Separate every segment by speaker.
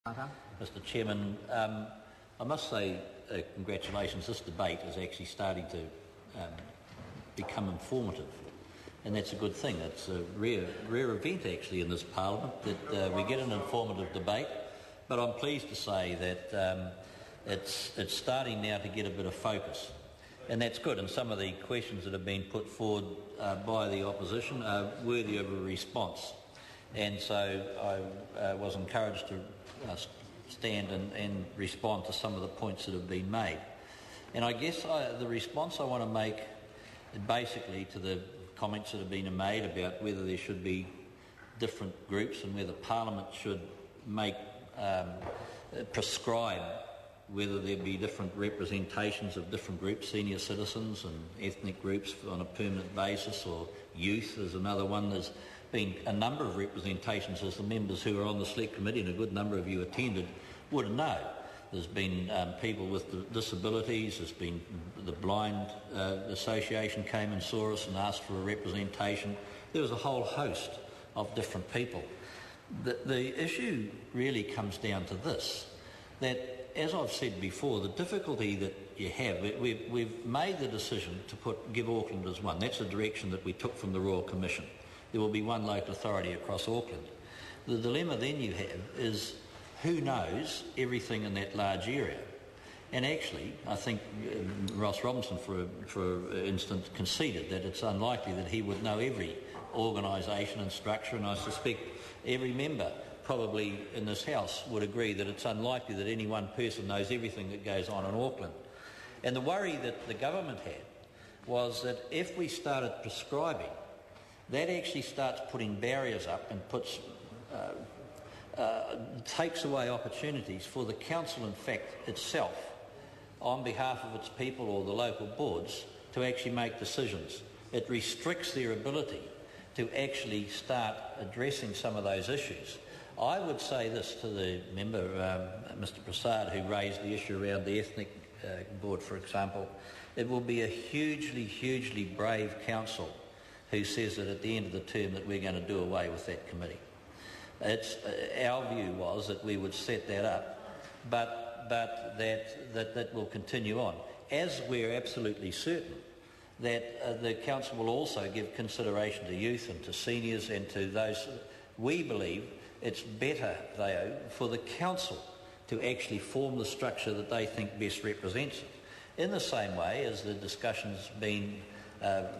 Speaker 1: Mr Chairman, I must say congratulations. This debate is actually starting to become informative, and that's a good thing. It's a rare event actually in this Parliament that we get an informative debate, but I'm pleased to say that it's starting now to get a bit of focus, and that's good. And some of the questions that have been put forward by the opposition are worthy of a response, and so I was encouraged to stand and respond to some of the points that have been made. And I guess the response I want to make basically to the comments that have been made about whether there should be different groups and whether Parliament should make prescribe whether there be different representations of different groups, senior citizens and ethnic groups on a permanent basis, or youth is another one. There's been a number of representations, as the members who are on the Select Committee, and a good number of you attended, would know. There's been people with disabilities, there's been the Blind Association came and saw us and asked for a representation. There was a whole host of different people. The issue really comes down to this, that as I've said before, the difficulty that you have, we've made the decision to give Auckland as one. That's a direction that we took from the Royal Commission. There will be one local authority across Auckland. The dilemma then you have is who knows everything in that large area. And actually, I think Ross Robinson, for instance, conceded that it's unlikely that he would know every organisation and structure, and I suspect every member probably in this House would agree that it's unlikely that any one person knows everything that goes on in Auckland. And the worry that the government had was that if we started prescribing, that actually starts putting barriers up and takes away opportunities for the council, in fact, itself, on behalf of its people or the local boards, to actually make decisions. It restricts their ability to actually start addressing some of those issues. I would say this to the member, Mr Prasad, who raised the issue around the ethnic board, for example. It will be a hugely, hugely brave council who says that at the end of the term that we're going to do away with that committee. Our view was that we would set that up, but that will continue on, as we're absolutely certain that the council will also give consideration to youth and to seniors and to those. We believe it's better, though, for the council to actually form the structure that they think best represents it, in the same way as the discussion's been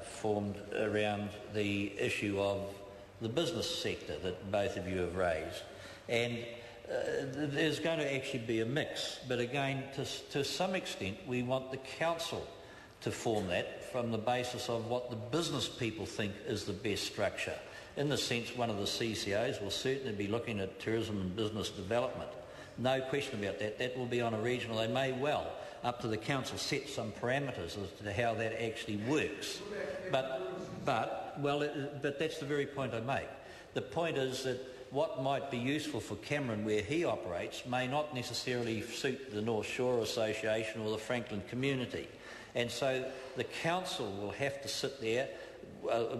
Speaker 1: formed around the issue of the business sector that both of you have raised. And there's going to actually be a mix, but again, to some extent, we want the council to form that from the basis of what the business people think is the best structure. In the sense, one of the CCOs will certainly be looking at tourism and business development. No question about that. That will be on a regional. They may well, up to the council, set some parameters as to how that actually works. But that's the very point I make. The point is that what might be useful for Cameron, where he operates, may not necessarily suit the North Shore Association or the Franklin community. And so the council will have to sit there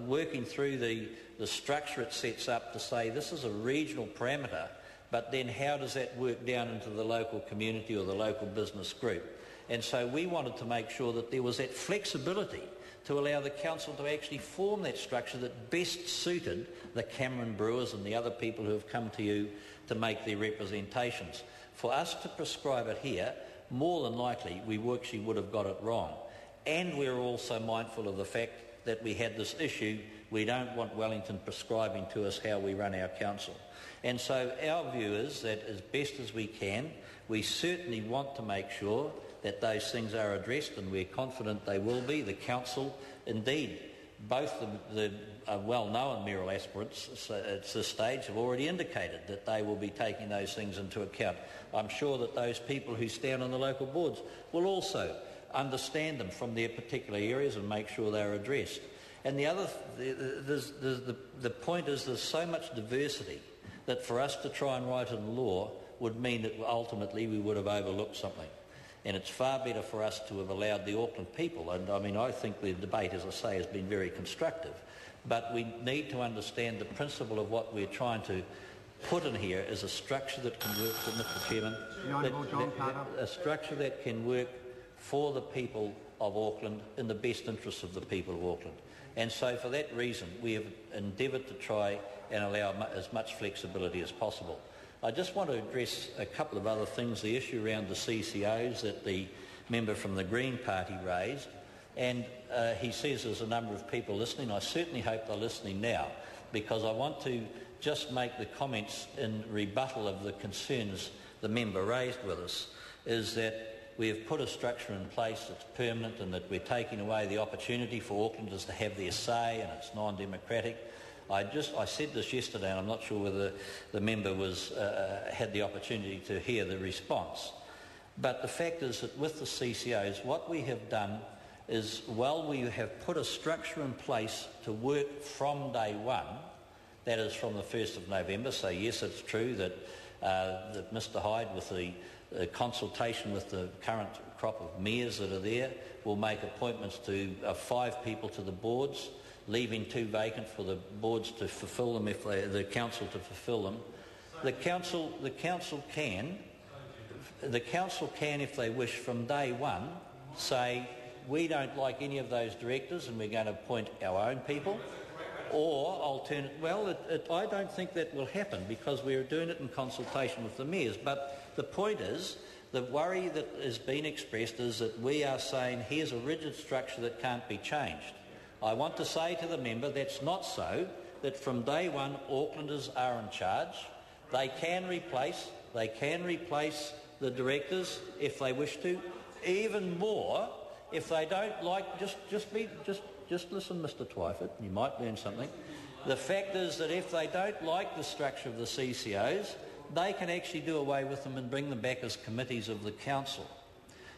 Speaker 1: working through the structure it sets up to say this is a regional parameter, but then how does that work down into the local community or the local business group? And so we wanted to make sure that there was that flexibility to allow the council to actually form that structure that best suited the Cameron brewers and the other people who have come to you to make their representations. For us to prescribe it here, more than likely we actually would have got it wrong. And we're also mindful of the fact that we had this issue. We don't want Wellington prescribing to us how we run our council. And so our view is that as best as we can, we certainly want to make sure that those things are addressed, and we're confident they will be. The council, indeed, both the well-known mayoral aspirants at this stage have already indicated that they will be taking those things into account. I'm sure that those people who stand on the local boards will also understand them from their particular areas and make sure they're addressed. And the point is there's so much diversity that for us to try and write in law would mean that ultimately we would have overlooked something. And it's far better for us to have allowed the Auckland people, and I mean I think the debate, as I say, has been very constructive, but we need to understand the principle of what we're trying to put in here is a structure that can work for Mr Chairman, a structure that can work for the people of Auckland in the best interests of the people of Auckland. And so for that reason we have endeavoured to try and allow as much flexibility as possible. I just want to address a couple of other things, the issue around the CCOs that the member from the Green Party raised, and he says there's a number of people listening. I certainly hope they're listening now, because I want to just make the comments in rebuttal of the concerns the member raised with us, is that we have put a structure in place that's permanent and that we're taking away the opportunity for Aucklanders to have their say, and it's non-democratic. I said this yesterday, and I'm not sure whether the member had the opportunity to hear the response. But the fact is that with the CCOs, what we have done is, while we have put a structure in place to work from day one, that is from the 1st of November, so yes, it's true that Mr Hyde, with the consultation with the current crop of mayors that are there, will make appointments to 5 people to the boards, leaving 2 vacant for the boards to fulfil them, the council to fulfil them. The council can, if they wish, from day one, say we don't like any of those directors and we're going to appoint our own people. Or I don't think that will happen, because we're doing it in consultation with the mayors. But the point is, the worry that has been expressed is that we are saying here's a rigid structure that can't be changed. I want to say to the member that's not so, that from day one Aucklanders are in charge. They can replace the directors if they wish to. Even more, if they don't like, just listen, Mr Twyford, you might learn something. The fact is that if they don't like the structure of the CCOs, they can actually do away with them and bring them back as committees of the council.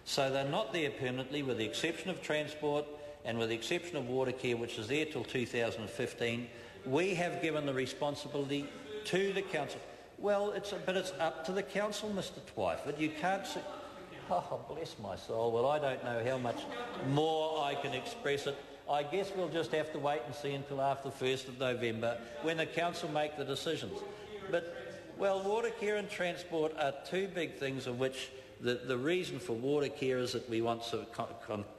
Speaker 1: So they're not there permanently, with the exception of transport and with the exception of water care, which is there till 2015. We have given the responsibility to the council. Well, it's up to the council, Mr Twyford. You can't say, oh, bless my soul. Well, I don't know how much more I can express it. I guess we'll just have to wait and see until after the 1st of November, when the council make the decisions. But, well, water care and transport are 2 big things, of which the reason for water care is that we want some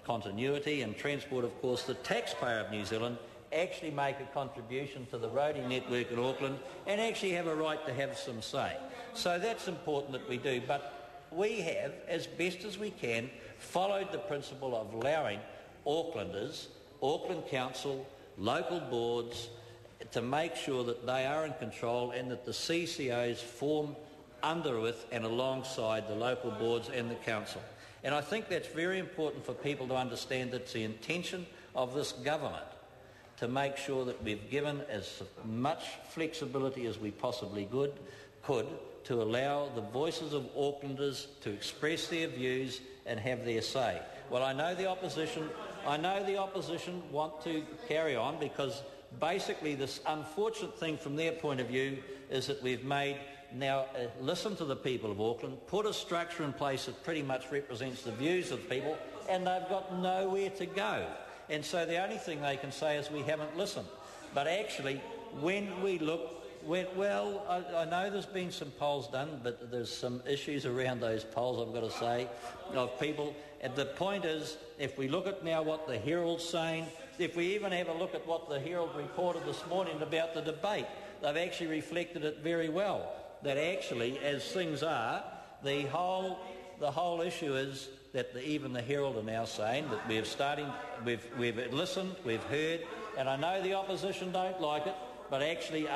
Speaker 1: continuity, and transport, of course, the taxpayer of New Zealand actually make a contribution to the roading network in Auckland and actually have a right to have some say. So that's important that we do. But we have, as best as we can, followed the principle of allowing Aucklanders, Auckland Council, local boards, to make sure that they are in control and that the CCOs form under with and alongside the local boards and the council. And I think that's very important for people to understand. That's the intention of this government, to make sure that we've given as much flexibility as we possibly could to allow the voices of Aucklanders to express their views and have their say. Well, I know the opposition want to carry on, because basically this unfortunate thing from their point of view is that we've made now listen to the people of Auckland, put a structure in place that pretty much represents the views of the people, and they've got nowhere to go. And so the only thing they can say is we haven't listened. But actually, when we look, I know there's been some polls done, but there's some issues around those polls, I've got to say, of people. And the point is, if we look at now what the Herald's saying, if we even have a look at what the Herald reported this morning about the debate, they've actually reflected it very well. That actually, as things are, the whole issue is that even the Herald are now saying that we've listened, we've heard, and I know the opposition don't like it, but actually,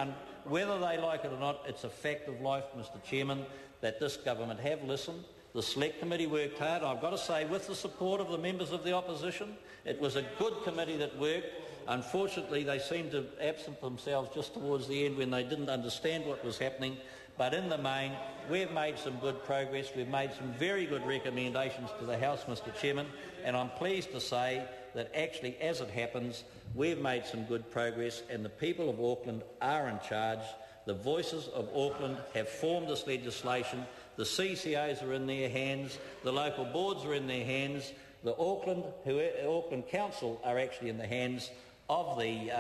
Speaker 1: whether they like it or not, it's a fact of life, Mr Chairman, that this government have listened. The Select Committee worked hard, I've got to say, with the support of the members of the opposition. It was a good committee that worked. Unfortunately, they seemed to absent themselves just towards the end when they didn't understand what was happening. But in the main, we've made some good progress. We've made some very good recommendations to the House, Mr Chairman, and I'm pleased to say that actually, as it happens, we've made some good progress, and the people of Auckland are in charge. The voices of Auckland have formed this legislation. The CCOs are in their hands. The local boards are in their hands. The Auckland Council are actually in the hands of the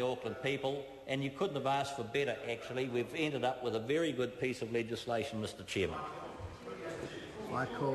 Speaker 1: Auckland people. and you couldn't have asked for better, actually. We've ended up with a very good piece of legislation, Mr Chairman.
Speaker 2: I call